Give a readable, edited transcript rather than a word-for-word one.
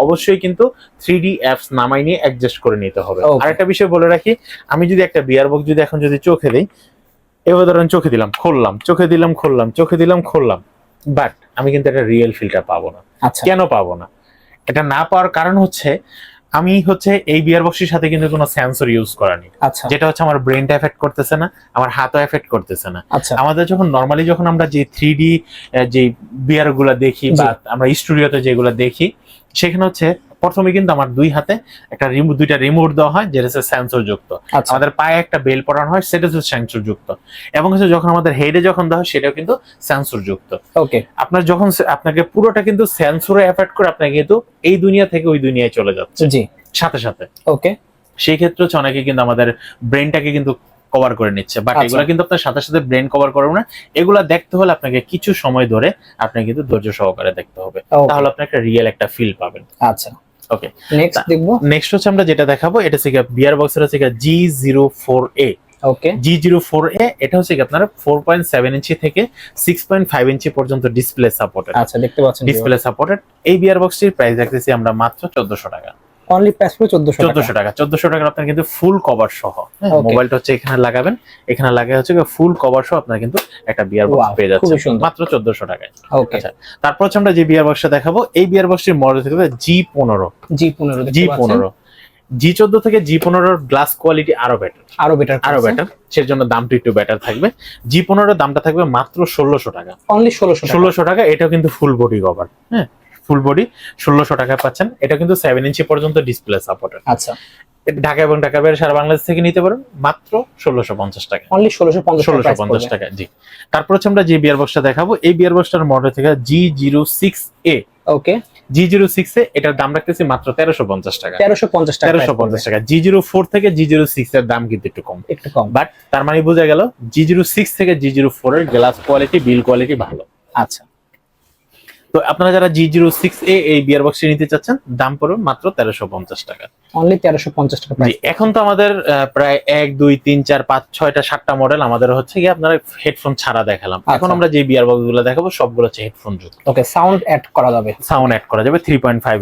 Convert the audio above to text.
অবশ্যই কিন্তু 3D apps নামাই নিয়ে অ্যাডজাস্ট করে নিতে হবে। আরেকটা বিষয় বলে রাখি, আমি যদি একটা বিয়ার বক্স যদি এখন যদি চোখে দিই, এবার ধরেন চোখে দিলাম খুললাম, চোখে দিলাম খুললাম, চোখে দিলাম খুললাম, বাট আমি কিন্তু একটা রিয়েল ফিলটা পাবো না। কেন পাবো না? এটা না পাওয়ার কারণ হচ্ছে আমি হচ্ছে এই বিয়ার বক্সের সাথে কিন্তু কোনো সেন্সর ইউজ করা নেই, যেটা হচ্ছে আমার ব্রেনটা এফেক্ট করতেছে না, আমার হাতও এফেক্ট করতেছে না। আমাদের যখন নর্মালি যখন আমরা যে 3D যে বিয়ার গুলা দেখি বা আমরা স্টুডিওতে যেগুলো দেখি, সেখানে হচ্ছে প্রথমে কিন্তু আমার দুই হাতে একটা দুইটা রিমোট দেওয়া হয়, যেটা হচ্ছে সেন্সর যুক্ত। আমাদের পায়ে একটা বেল পরানো হয়, সেটা হচ্ছে সেন্সর যুক্ত। এবং হচ্ছে যখন আমাদের হেডে যখন দেওয়া হয়, সেটাও কিন্তু সেন্সর যুক্ত। ওকে, আপনার যখন আপনাকে পুরোটা কিন্তু সেন্সরে এফেক্ট করে আপনাকে কিন্তু এই দুনিয়া থেকে ওই দুনিয়ায় চলে যাচ্ছে জি সাথে সাথে। ওকে, সেই ক্ষেত্রে হচ্ছে অনেকে কিন্তু আমাদের ব্রেনটাকে কিন্তু কভার করে নিচ্ছে, বাট এগুলা কিন্তু আপনার সাথে সাথে ব্রেন কভার করবে না। এগুলা দেখতে হলে আপনাকে কিছু সময় ধরে আপনাকে কিন্তু ধৈর্য সহকারে দেখতে হবে, তাহলে আপনি একটা রিয়েল একটা ফিল পাবেন। আচ্ছা, ওকে, নেক্সট দেখবো। নেক্সট হচ্ছে আমরা যেটা দেখাবো, এটা হচ্ছে বিয়ার বক্সের হচ্ছে G04A। ওকে, G04A এটা হচ্ছে আপনার 4.7 ইঞ্চি থেকে 6.5 ইঞ্চি পর্যন্ত ডিসপ্লে সাপোর্টেড। আচ্ছা, দেখতে পাচ্ছেন ডিসপ্লে সাপোর্টেড। এই বিয়ার বক্সটির প্রাইস রাখতেছি আমরা মাত্র 1400 টাকা। অনলি প্রাইস পুরো 1400 টাকা। 1400 টাকা আপনার কিন্তু ফুল কভার সহ, মোবাইলটা হচ্ছে এখানে লাগাবেন, এখানে লাগিয়ে হচ্ছে ফুল কভার সহ আপনার কিন্তু একটা বিয়ার বক্স পেয়ে যাচ্ছে মাত্র 1400 টাকায়। ওকে, আচ্ছা, তারপর হচ্ছে আমরা যে বিয়ার বক্সটা দেখাবো, এই বিয়ার বক্সটির মডেল থেকে G15। G14 G14 থেকে G15 এর গ্লাস কোয়ালিটি আরো বেটার, সেজন্য দামটা একটু বেটার থাকবে। G15 এর দামটা থাকবে মাত্র 1600 টাকা। অনলি 1600 টাকা। এটাও কিন্তু ফুল বডি কভার, হ্যাঁ, ফুল বডি 1600 টাকা পাচ্ছেন। এটা কিন্তু 7 ইঞ্চি পর্যন্ত ডিসপ্লে সাপোর্টেড। আচ্ছা, ঢাকা এবং ঢাকার বাইরে সারা বাংলাদেশ থেকে নিতে পারেন মাত্র 1650 টাকা। অনলি 1650 টাকা। জি, তারপর হচ্ছে আমরা যে বিয়ার বক্সটা দেখাবো, এই বিয়ার বক্সটার মডেল থেকে G06A। ওকে, G06A এটার দাম রাখতেছি মাত্র 1350 টাকা। 1350 টাকা। G04 থেকে G06 এর দাম কিন্তু একটু কম, বাট তার মানে বোঝা গেল G06 থেকে G04 এর গ্লাস কোয়ালিটি, বিল কোয়ালিটি ভালো। আচ্ছা, তো আপনারা যারা G06A এই বিয়ার বক্সটি নিতে চাচ্ছেন, দাম পড়বে মাত্র 1350 টাকা। অনলি 1350 টাকা প্রাইস। এখন তো আমাদের প্রায় 1 2 3 4 5 6টা 7টা মডেল আমাদের হচ্ছে কি আপনারা হেডফোন ছাড়া দেখালাম। এখন আমরা যে বিয়ার বক্সগুলো দেখাবো সবগুলো হচ্ছে হেডফোন যুক্ত। ওকে, সাউন্ড অ্যাড করা যাবে 3.5